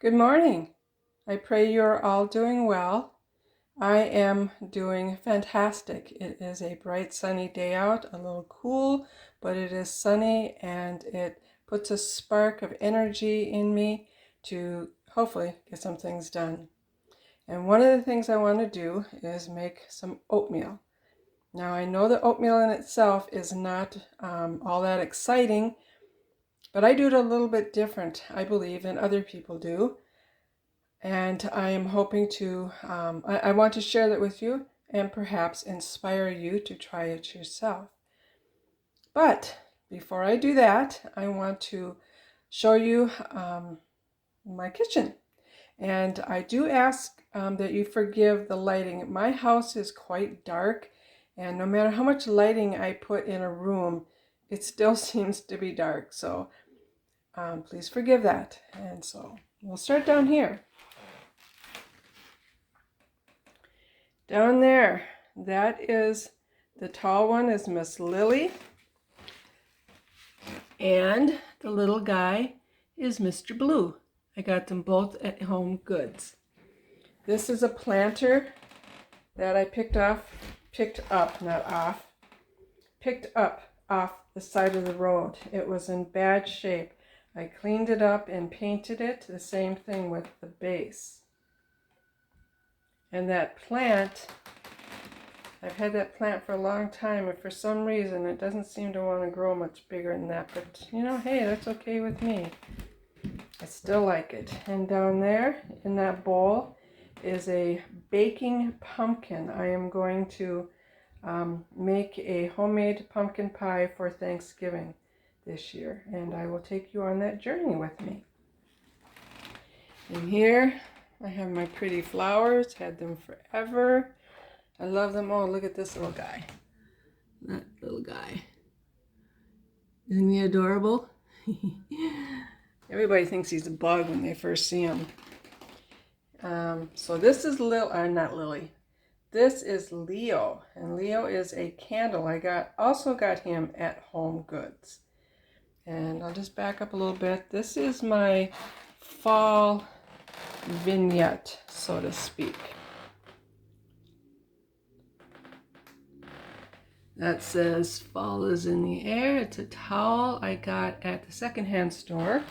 Good morning. I pray you're all doing well. I am doing fantastic. It is a bright sunny day out, a little cool, but it is sunny and it puts a spark of energy in me to hopefully get some things done. And one of the things I want to do is make some oatmeal. Now I know that oatmeal in itself is not all that exciting, but I do it a little bit different, I believe, than other people do. And I am hoping to, I want to share that with you and perhaps inspire you to try it yourself. But before I do that, I want to show you my kitchen. And I do ask that you forgive the lighting. My house is quite dark, and no matter how much lighting I put in a room, it still seems to be dark. So please forgive that. And so we'll start down here. Down there, that is, the tall one is Miss Lily, and the little guy is Mr. Blue. I got them both at Home Goods. This is a planter that I picked up off the side of the road. It was in bad shape. I cleaned it up and painted it. The same thing with the base. And that plant, I've had that plant for a long time, and for some reason it doesn't seem to want to grow much bigger than that. But you know, hey, that's okay with me. I still like it. And down there in that bowl is a baking pumpkin. I am going to make a homemade pumpkin pie for Thanksgiving this year, and I will take you on that journey with me. And here I have my pretty flowers, had them forever. I love them. Oh, look at this little guy. That little guy. Isn't he adorable? Everybody thinks he's a bug when they first see him. So this is not Lily. This is Leo, and Leo is a candle. I also got him at Home Goods. And I'll just back up a little bit. This is my fall vignette, so to speak. That says fall is in the air. It's a towel I got at the secondhand store.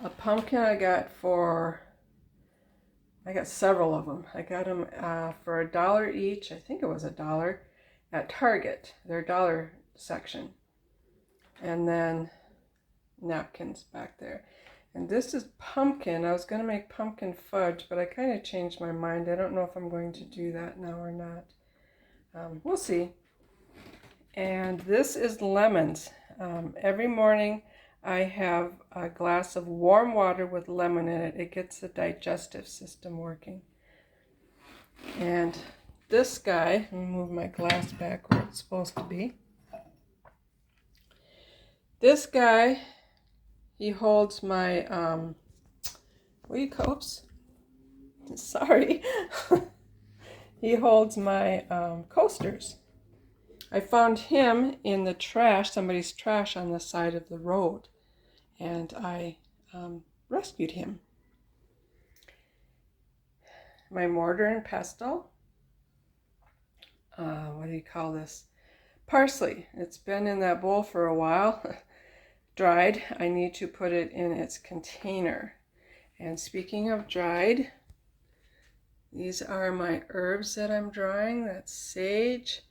A pumpkin I got several of them. I got them for $1 each. I think it was $1 at Target, their dollar section. And then napkins back there. And this is pumpkin. I was going to make pumpkin fudge, but I kind of changed my mind. I don't know if I'm going to do that now or not. We'll see. And this is lemons. Every morning I have a glass of warm water with lemon in it. It gets the digestive system working. And this guy, let me move my glass back where it's supposed to be. This guy, he holds my, sorry. He holds my coasters. I found him in the trash, somebody's trash on the side of the road, and I rescued him. My mortar and pestle. What do you call this? Parsley. It's been in that bowl for a while. Dried. I need to put it in its container. And speaking of dried, these are my herbs that I'm drying. That's sage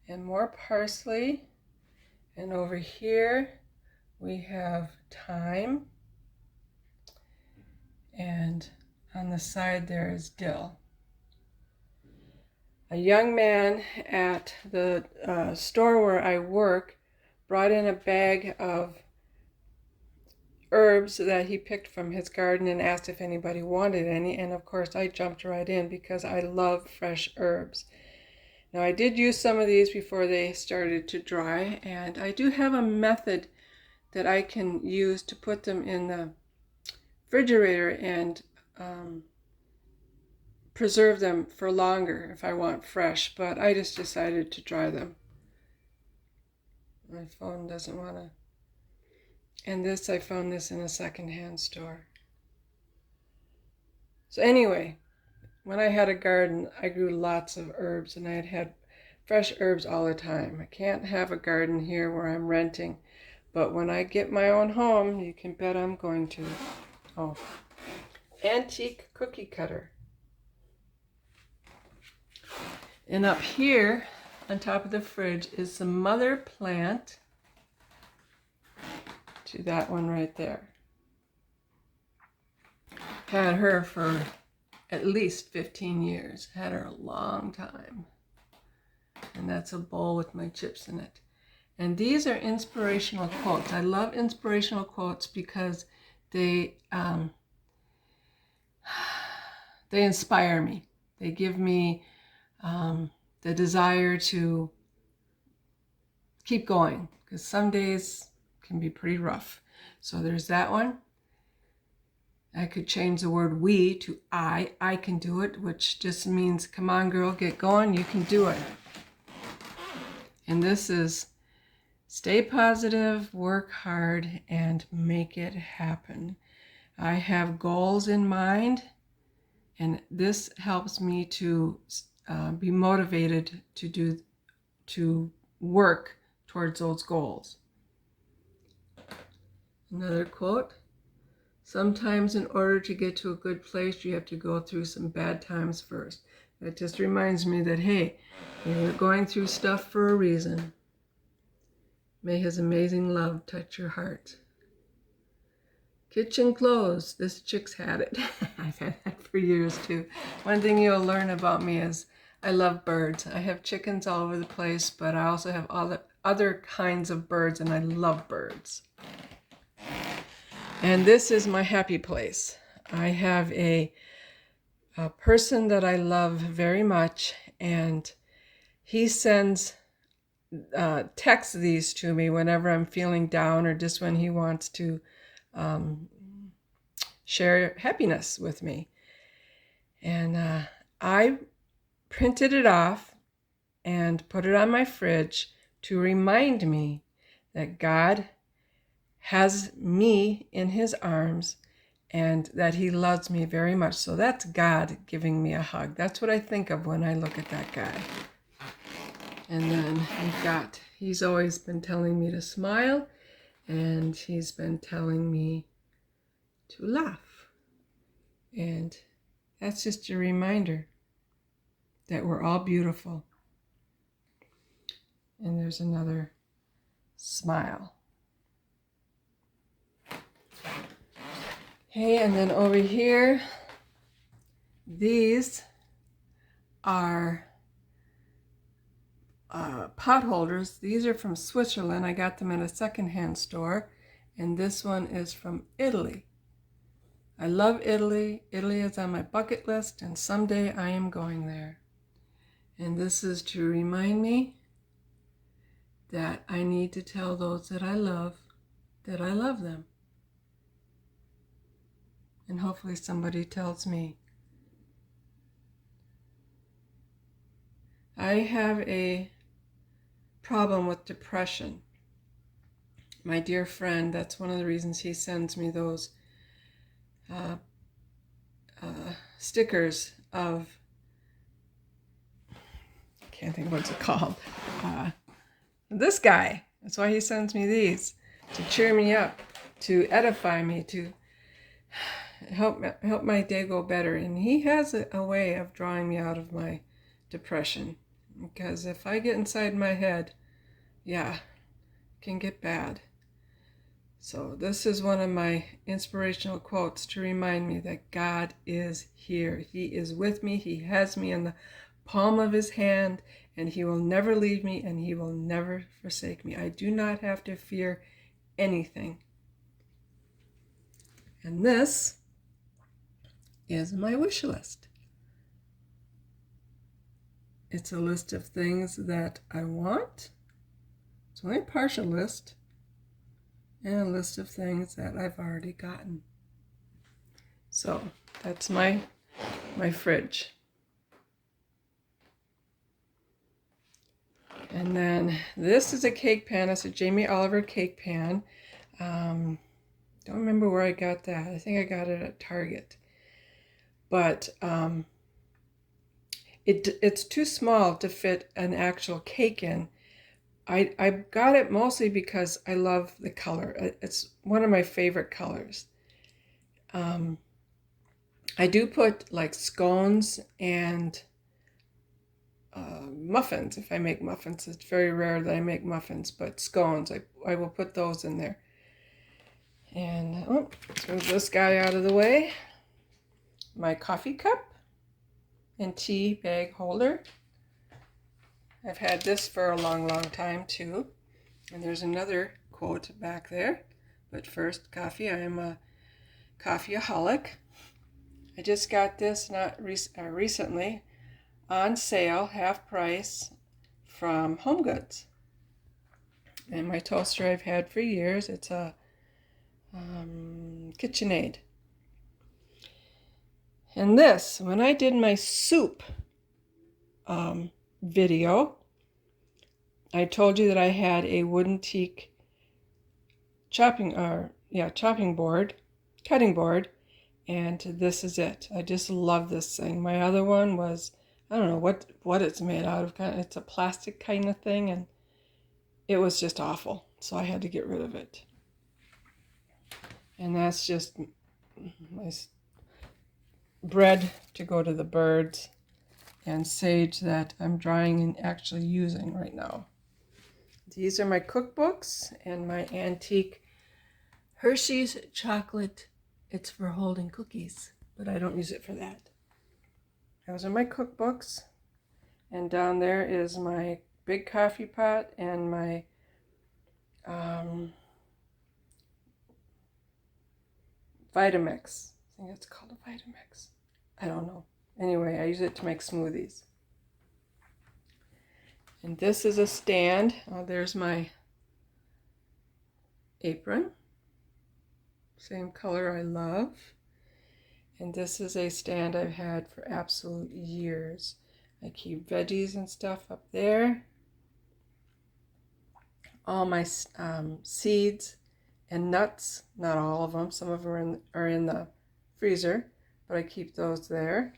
and more parsley. And over here we have thyme. And on the side there is dill. A young man at the store where I work brought in a bag of herbs that he picked from his garden and asked if anybody wanted any, and of course I jumped right in because I love fresh herbs. Now I did use some of these before they started to dry, and I do have a method that I can use to put them in the refrigerator and preserve them for longer if I want fresh, but I just decided to dry them. My phone doesn't want to. And this, I found this in a secondhand store. So anyway, when I had a garden, I grew lots of herbs, and I had fresh herbs all the time. I can't have a garden here where I'm renting, but when I get my own home, you can bet I'm going to. Oh, antique cookie cutter. And up here on top of the fridge is some mother plant to that one right there. Had her for at least 15 years. Had her a long time. And that's a bowl with my chips in it. And these are inspirational quotes. I love inspirational quotes because they inspire me. They give me the desire to keep going, because some days can be pretty rough. So there's that one. I could change the word we to I can do it, which just means, come on girl, get going, you can do it. And this is, stay positive, work hard, and make it happen. I have goals in mind, and this helps me to be motivated to work towards those goals. Another quote. Sometimes in order to get to a good place, you have to go through some bad times first. That just reminds me that, hey, you're going through stuff for a reason. May his amazing love touch your heart. Kitchen clothes. This chick's had it. I've had that for years too. One thing you'll learn about me is I love birds. I have chickens all over the place, but I also have other kinds of birds, and I love birds. And this is my happy place. I have a person that I love very much, and he sends texts these to me whenever I'm feeling down, or just when he wants to share happiness with me. And I printed it off and put it on my fridge to remind me that God has me in his arms and that he loves me very much. So that's God giving me a hug. That's what I think of when I look at that guy. And then he's always been telling me to smile, and he's been telling me to laugh. And that's just a reminder that we're all beautiful. And there's another smile. Okay, and then over here, these are potholders. These are from Switzerland. I got them in a secondhand store. And this one is from Italy. I love Italy. Italy is on my bucket list, and someday I am going there. And this is to remind me that I need to tell those that I love them. And hopefully somebody tells me. I have a problem with depression. My dear friend, that's one of the reasons he sends me those stickers of, I can't think of what's it called, this guy. That's why he sends me these, to cheer me up, to edify me, to help my day go better. And he has a way of drawing me out of my depression, because if I get inside my head, it can get bad. So this is one of my inspirational quotes to remind me that God is here. He is with me. He has me in the palm of his hand, and he will never leave me, and he will never forsake me. I do not have to fear anything. And this is my wish list. It's a list of things that I want. It's only a partial list. And a list of things that I've already gotten. So that's my fridge. And then this is a cake pan. It's a Jamie Oliver cake pan. Don't remember where I got that. I think I got it at Target. but it's too small to fit an actual cake in. I got it mostly because I love the color. It's one of my favorite colors. I do put like scones and muffins. If I make muffins, it's very rare that I make muffins, but scones, I will put those in there. And let's move this guy out of the way. My coffee cup and tea bag holder. I've had this for a long, long time too. And there's another quote back there. But first, coffee. I am a coffeeaholic. I just got this recently on sale, half price, from Home Goods. And my toaster I've had for years. It's a KitchenAid. And this, when I did my soup video, I told you that I had a wooden teak cutting board, and this is it. I just love this thing. My other one was, I don't know what it's made out of. It's a plastic kind of thing, and it was just awful. So I had to get rid of it. And that's just my bread to go to the birds and sage that I'm drying and actually using right now. These are my cookbooks and my antique Hershey's chocolate. It's for holding cookies, but I don't use it for that. Those are my cookbooks. And down there is my big coffee pot and my Vitamix. I think it's called a Vitamix. I don't know. Anyway, I use it to make smoothies. And this is a stand. Oh, there's my apron. Same color I love. And this is a stand I've had for absolute years. I keep veggies and stuff up there. All my seeds and nuts, not all of them. Some of them are in the freezer, but I keep those there.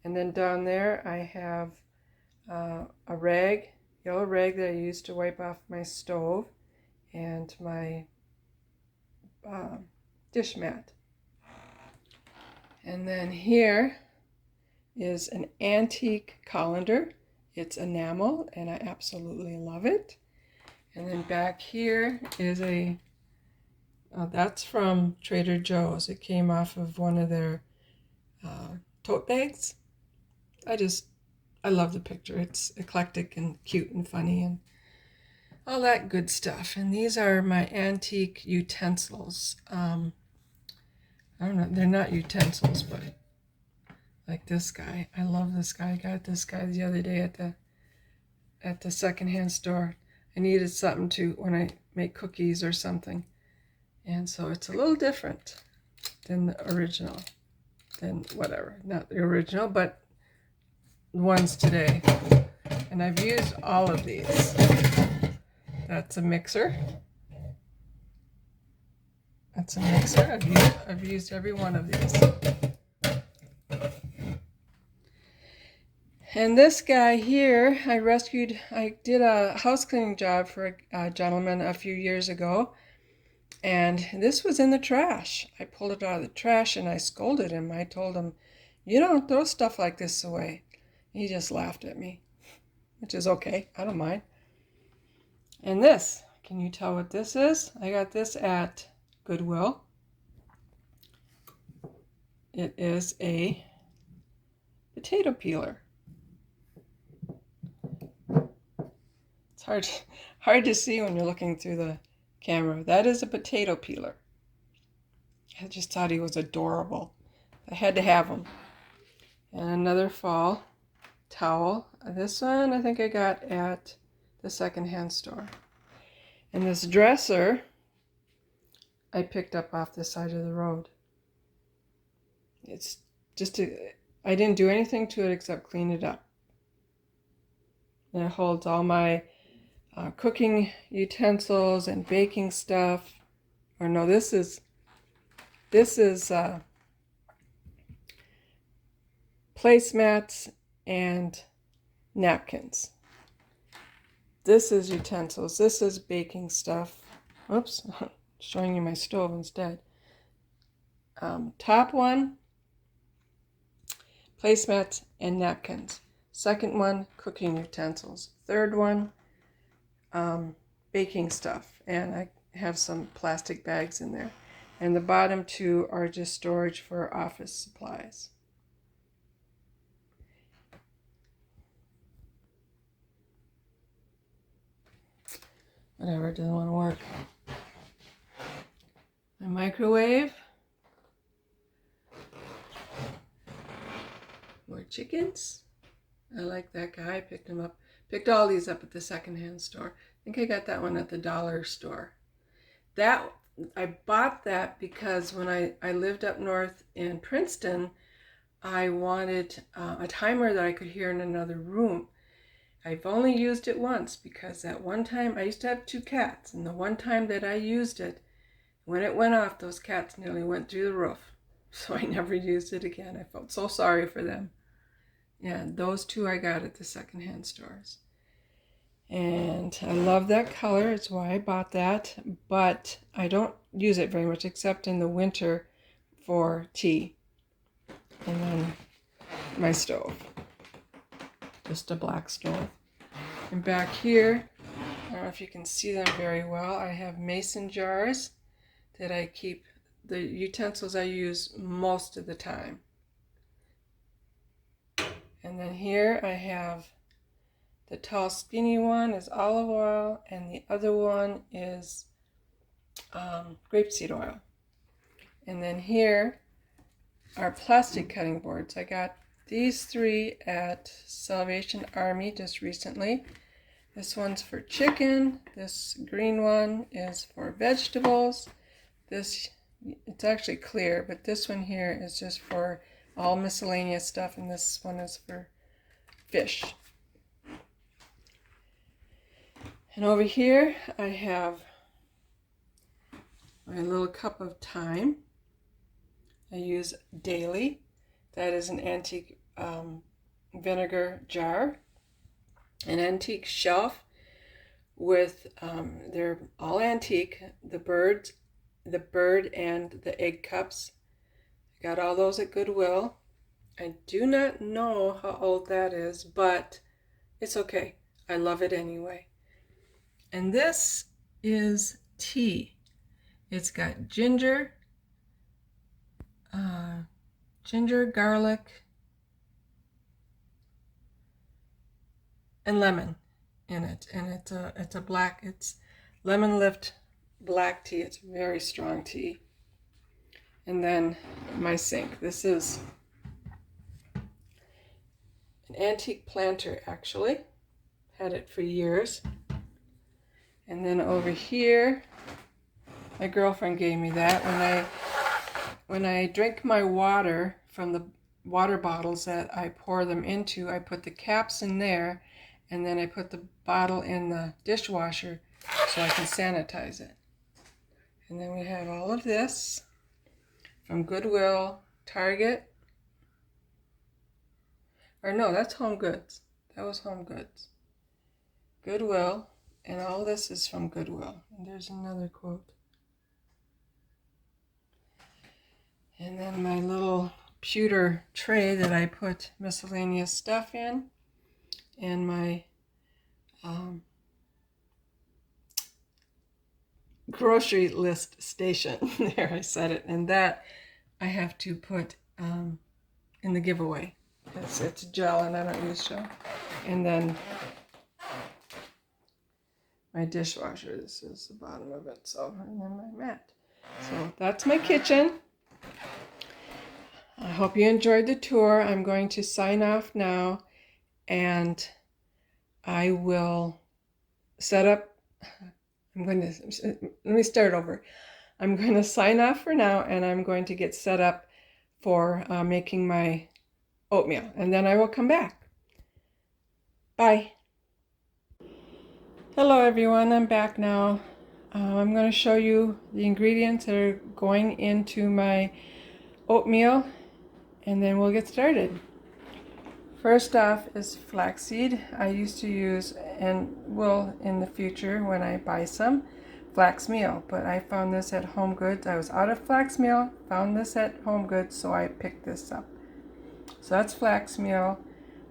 And then down there I have a rag, yellow rag that I use to wipe off my stove, and my dish mat. And then here is an antique colander. It's enamel and I absolutely love it. And then back here is that's from Trader Joe's. It came off of one of their tote bags. I love the picture. It's eclectic and cute and funny and all that good stuff. And these are my antique utensils. I don't know, they're not utensils, but like this guy. I love this guy. I got this guy the other day at the secondhand store. I needed something to when I make cookies or something. And so it's a little different than the original. Than whatever. Not the original, but the ones today. And I've used all of these. That's a mixer. That's a mixer. I've used every one of these. And this guy here, I did a house cleaning job for a gentleman a few years ago, and this was in the trash. I pulled it out of the trash and I scolded him. I told him, "You don't throw stuff like this away." He just laughed at me, which is okay. I don't mind. And this, can you tell what this is? I got this at Goodwill. It is a potato peeler. It's hard to see when you're looking through the camera. That is a potato peeler. I just thought he was adorable. I had to have him. And another fall towel. This one I think I got at the secondhand store. And this dresser I picked up off the side of the road. It's just I didn't do anything to it except clean it up. And it holds all my cooking utensils and baking stuff. Or no, this is placemats, and napkins. This is utensils. This is baking stuff. Oops, showing you my stove instead. Top one, placemats and napkins. Second one, cooking utensils. Third one, baking stuff. And I have some plastic bags in there. And the bottom two are just storage for office supplies. Whatever, it doesn't want to work. My microwave. More chickens. I like that guy. I picked him up. Picked all these up at the secondhand store. I think I got that one at the dollar store. I bought that because when I lived up north in Princeton, I wanted a timer that I could hear in another room. I've only used it once because that one time I used to have 2 cats, and the one time that I used it, when it went off, those cats nearly went through the roof. So I never used it again. I felt so sorry for them. Yeah, those 2 I got at the secondhand stores. And I love that color. It's why I bought that. But I don't use it very much except in the winter for tea. And then my stove. Just a black stove. And back here, I don't know if you can see them very well, I have mason jars that I keep the utensils I use most of the time. And then here I have the tall skinny one is olive oil, and the other one is grapeseed oil. And then here are plastic cutting boards. I got these 3 at Salvation Army just recently. This one's for chicken. This green one is for vegetables. It's actually clear, but this one here is just for all miscellaneous stuff, and this one is for fish. And over here I have my little cup of thyme I use daily. That is an antique vinegar jar, an antique shelf with, they're all antique, the bird and the egg cups. I got all those at Goodwill. I do not know how old that is, but it's okay. I love it anyway. And this is tea. It's got ginger, garlic, and lemon in it. And it's lemon lift black tea. It's very strong tea. And then my sink. This is an antique planter, actually. Had it for years. And then over here, my girlfriend gave me that. When I drink my water from the water bottles that I pour them into, I put the caps in there, and then I put the bottle in the dishwasher so I can sanitize it. And then we have all of this from Goodwill, Target. Or no, that's Home Goods. That was Home Goods. Goodwill, and all this is from Goodwill. And there's another quote. And then my little pewter tray that I put miscellaneous stuff in, and my grocery list station. There, I said it. And that I have to put in the giveaway. It's gel, and I don't use gel. And then my dishwasher. This is the bottom of it. So, and then my mat. So that's my kitchen. I hope you enjoyed the tour. I'm going to sign off now, and I will set up. Let me start over. I'm going to sign off for now, and I'm going to get set up for making my oatmeal, and then I will come back. Bye. Hello everyone, I'm back now. I'm going to show you the ingredients that are going into my oatmeal, and then we'll get started. First off is flaxseed. I used to use, and will in the future when I buy some, Flax Meal, but I found this at Home Goods. I was out of Flax Meal, found this at Home Goods, so I picked this up. So that's Flax Meal.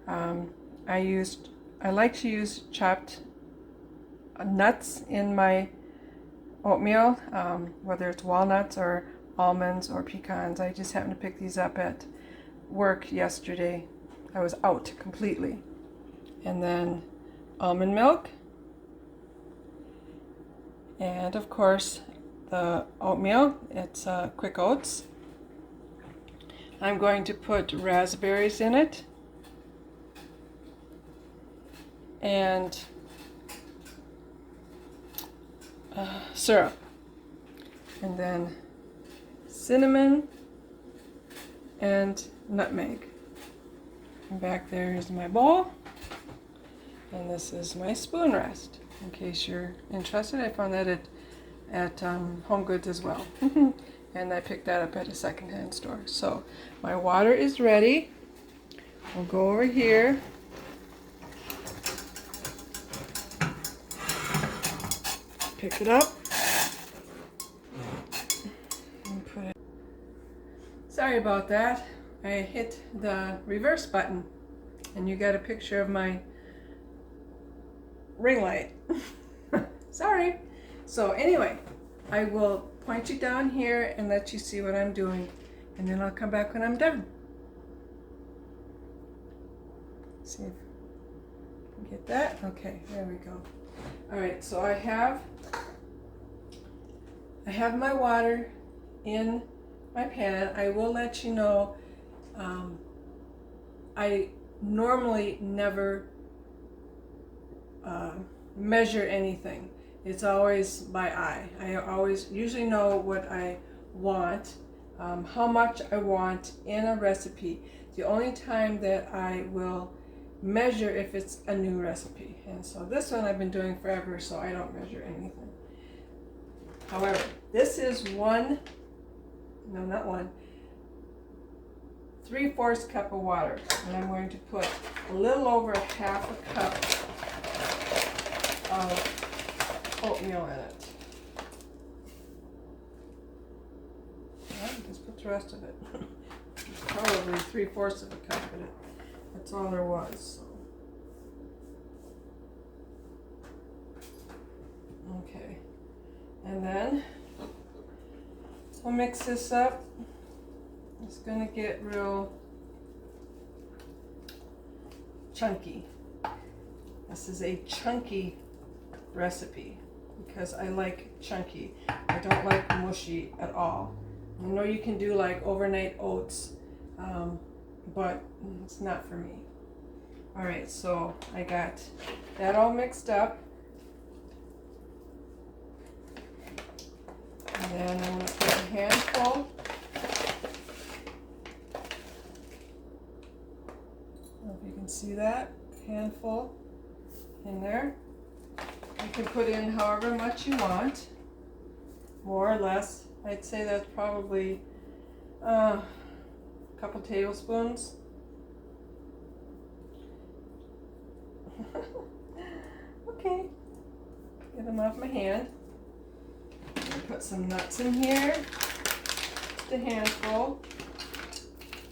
I like to use chopped nuts in my oatmeal, whether it's walnuts or almonds or pecans. I just happened to pick these up at work yesterday. I was out completely. And then almond milk. And of course the oatmeal. It's Quick Oats. I'm going to put raspberries in it. And syrup. And then cinnamon and nutmeg. And back there is my bowl, and this is my spoon rest. In case you're interested, I found that at Home Goods as well, and I picked that up at a secondhand store. So my water is ready. We'll go over here. Pick it up. And put it. Sorry about that. I hit the reverse button and you got a picture of my ring light. Sorry. So anyway, I will point you down here and let you see what I'm doing, and then I'll come back when I'm done. See if I can get that. Okay, there we go. All right, so I have my water in my pan. I will let you know, I normally never measure anything. It's always by eye. I always usually know what I want, how much I want in a recipe. The only time that I will measure if it's a new recipe. And so this one I've been doing forever, so I don't measure anything. However, this is 3/4 cup of water, and I'm going to put a little over half a cup of oatmeal in it. Well, just put the rest of it. It's probably 3/4 of a cup, but that's all there was. So. Okay, and then we'll mix this up. It's gonna get real chunky. This is a chunky recipe because I like chunky. I don't like mushy at all. I know you can do like overnight oats, but it's not for me. All right, so I got that all mixed up. And then I'm going to put a handful. I don't know if you can see that. Handful in there. You can put in however much you want. More or less. I'd say that's probably a couple tablespoons. Okay. Get them off my hand. Put some nuts in here, just a handful.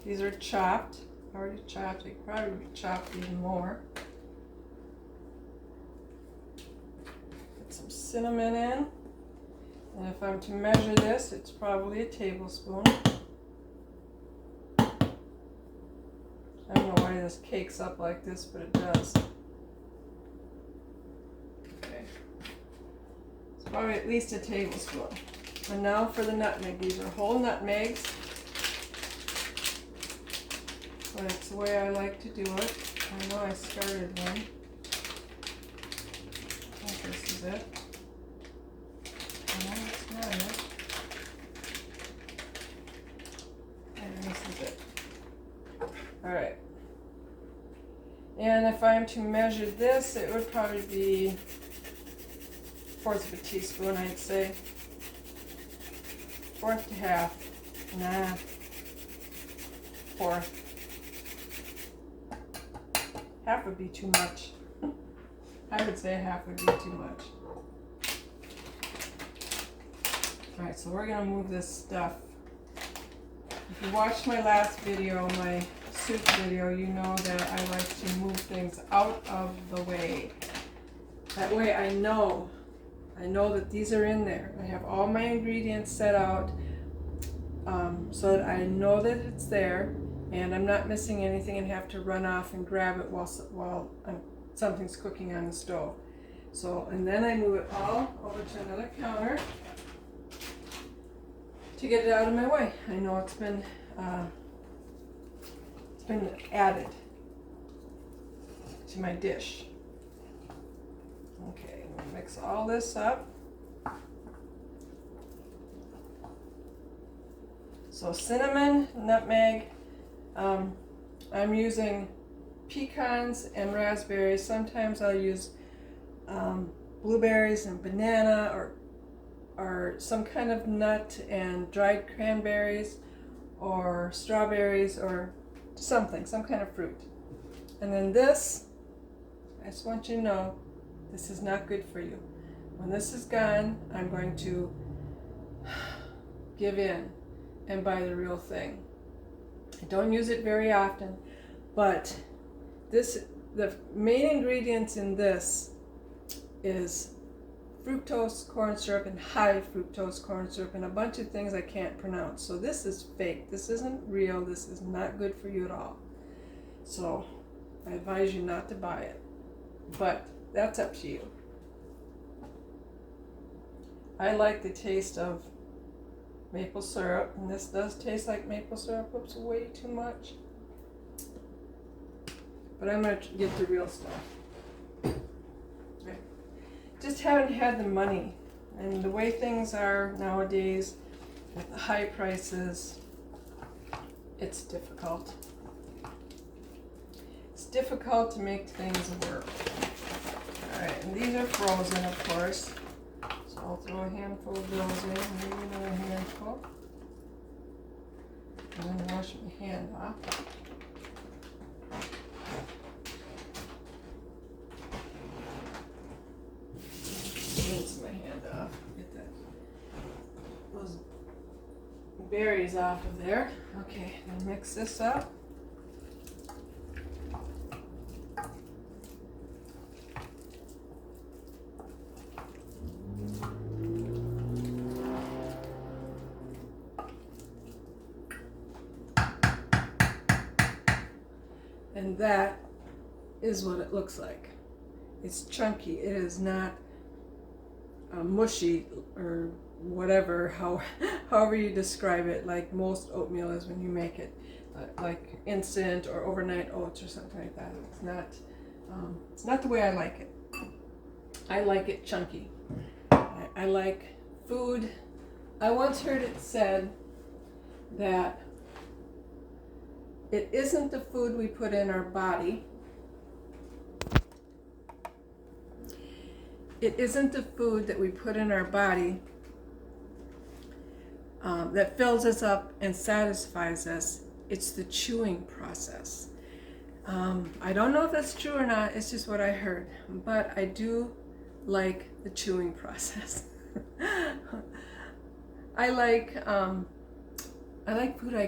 These are chopped, already chopped. They could probably be chopped even more. Put some cinnamon in, and if I'm to measure this, it's probably a tablespoon. I don't know why this cakes up like this, but it does. Probably at least a tablespoon. And now for the nutmeg. These are whole nutmegs, but it's the way I like to do it. I know I started one. I think this is it. No, it's not it. And this is it. Alright. And if I'm to measure this, it would probably be 1/4 of a teaspoon, I'd say. 1/4 to half. Nah. 1/4. half would be too much. I would say half would be too much. Alright, so we're going to move this stuff. If you watched my last video, my soup video, you know that I like to move things out of the way. That way I know that these are in there. I have all my ingredients set out so that I know that it's there and I'm not missing anything and have to run off and grab it while something's cooking on the stove. So, and then I move it all over to another counter to get it out of my way. I know it's been added to my dish. Okay, I'm gonna mix all this up. So cinnamon, nutmeg, I'm using pecans and raspberries. Sometimes I'll use blueberries and banana or some kind of nut and dried cranberries or strawberries or something, some kind of fruit. And then this, I just want you to know, this is not good for you. When this is gone, I'm going to give in and buy the real thing. I don't use it very often, but the main ingredients in this is fructose corn syrup and high fructose corn syrup and a bunch of things I can't pronounce. So this is fake. This isn't real. This is not good for you at all. So I advise you not to buy it. But that's up to you. I like the taste of maple syrup, and this does taste like maple syrup. Oops, way too much. But I'm going to get the real stuff. Okay. Just haven't had the money. And the way things are nowadays, with the high prices, it's difficult. It's difficult to make things work. Alright, and these are frozen, of course. So I'll throw a handful of those in, maybe another handful. And then wash my hand off. Rinse my hand off. Get those berries off of there. Okay, then mix this up. And that is what it looks like. It's chunky. It is not mushy or whatever, however you describe it, like most oatmeal is when you make it, like instant or overnight oats or something like that. It's not the way I like it. I like it chunky. I like food. I once heard it said that it isn't the food we put in our body. It isn't the food that we put in our body that fills us up and satisfies us. It's the chewing process. I don't know if that's true or not. It's just what I heard. But I do like the chewing process. I like food I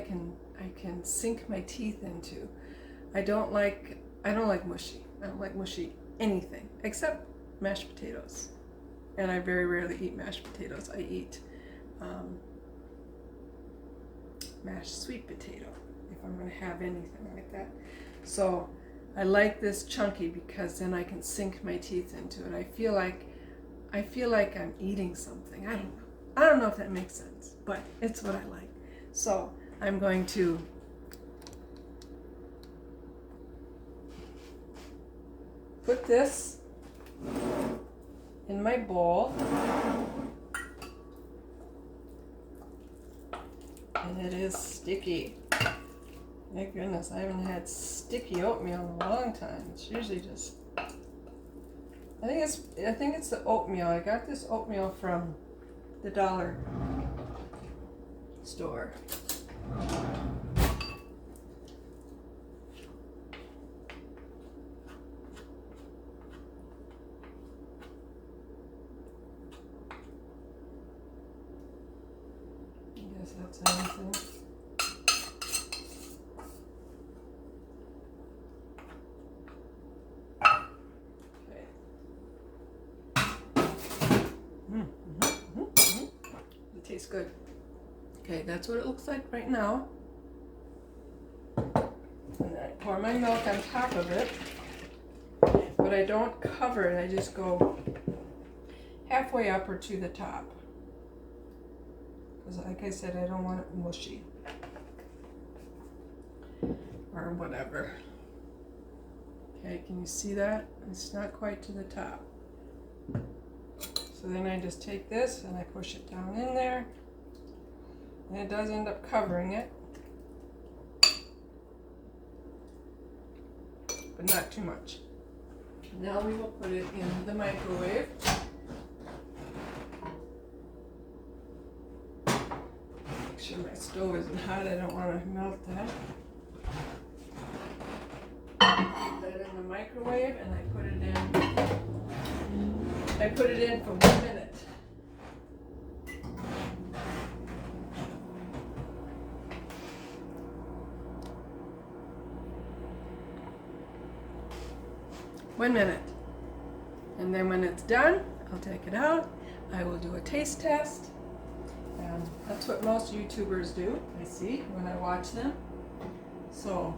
can sink my teeth into. I don't like mushy. I don't like mushy anything except mashed potatoes. And I very rarely eat mashed potatoes. I eat mashed sweet potato if I'm going to have anything like that. So I like this chunky because then I can sink my teeth into it. I feel like I'm eating something. I don't know if that makes sense, but it's what I like. So I'm going to put this in my bowl, and it is sticky. Thank goodness, I haven't had sticky oatmeal in a long time. It's usually just, I think it's the oatmeal. I got this oatmeal from the dollar store. guess that's anything. It tastes good. Okay, that's what it looks like right now. And then I pour my milk on top of it, but I don't cover it. I just go halfway up or to the top. Because like I said, I don't want it mushy. Or whatever. Okay, can you see that? It's not quite to the top. So then I just take this and I push it down in there. And it does end up covering it. But not too much. Now we will put it in the microwave. Make sure my stove isn't hot. I don't want to melt that. Put that in the microwave and I put it in for 1 minute. One minute. And then when it's done, I'll take it out. I will do a taste test. And that's what most YouTubers do, I see, when I watch them. So,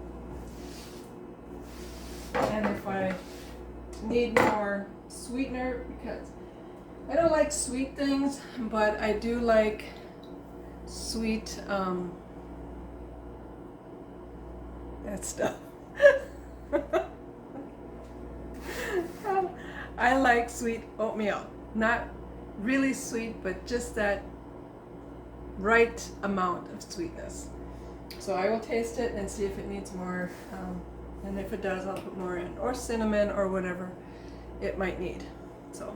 and if I need more sweetener, because I don't like sweet things, but I do like sweet, that stuff. I like sweet oatmeal. Not really sweet, but just that right amount of sweetness. So I will taste it and see if it needs more, and if it does, I'll put more in, or cinnamon, or whatever it might need. So.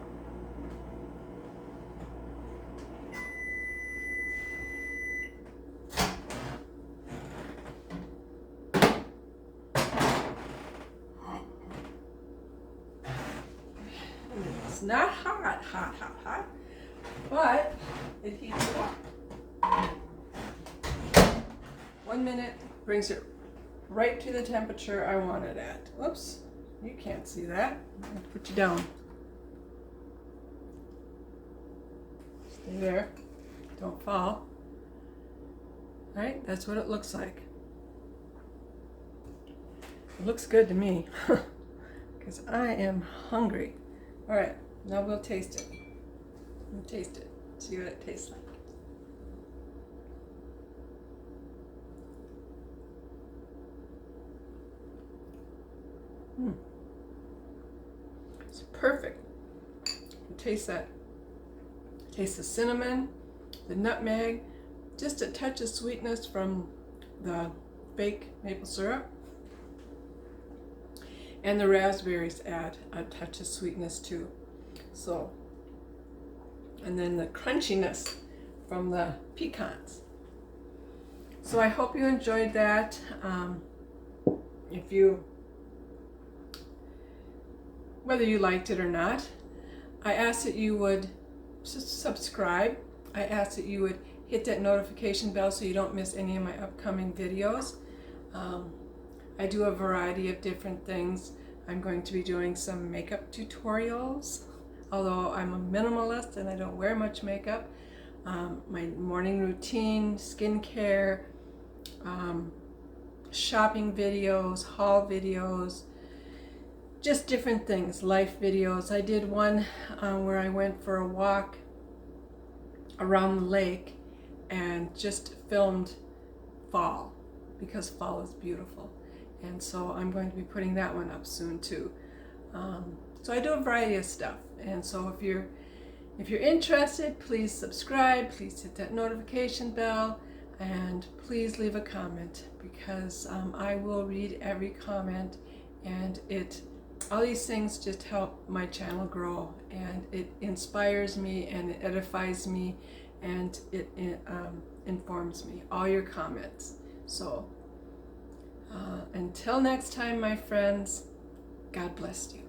It's not hot, but it heats it up. 1 minute brings it right to the temperature I want it at. Whoops, you can't see that. I'm going to put you down. Stay there, don't fall. All right, that's what it looks like. It looks good to me, because I am hungry. All right, now we'll taste it. We'll taste it, see what it tastes like. It's perfect. You taste that. Taste the cinnamon, the nutmeg, just a touch of sweetness from the fake maple syrup. And the raspberries add a touch of sweetness too. So, and then the crunchiness from the pecans. So I hope you enjoyed that. Whether you liked it or not, I ask that you would subscribe. I ask that you would hit that notification bell so you don't miss any of my upcoming videos. I do a variety of different things. I'm going to be doing some makeup tutorials, although I'm a minimalist and I don't wear much makeup. My morning routine, skincare, shopping videos, haul videos, just different things, life videos. I did one where I went for a walk around the lake and just filmed fall, because fall is beautiful. And so I'm going to be putting that one up soon too. So I do a variety of stuff. And so if you're interested, please subscribe, please hit that notification bell, and please leave a comment, because I will read every comment, and all these things just help my channel grow, and it inspires me, and it edifies me, and it informs me, all your comments. So until next time, my friends, God bless you.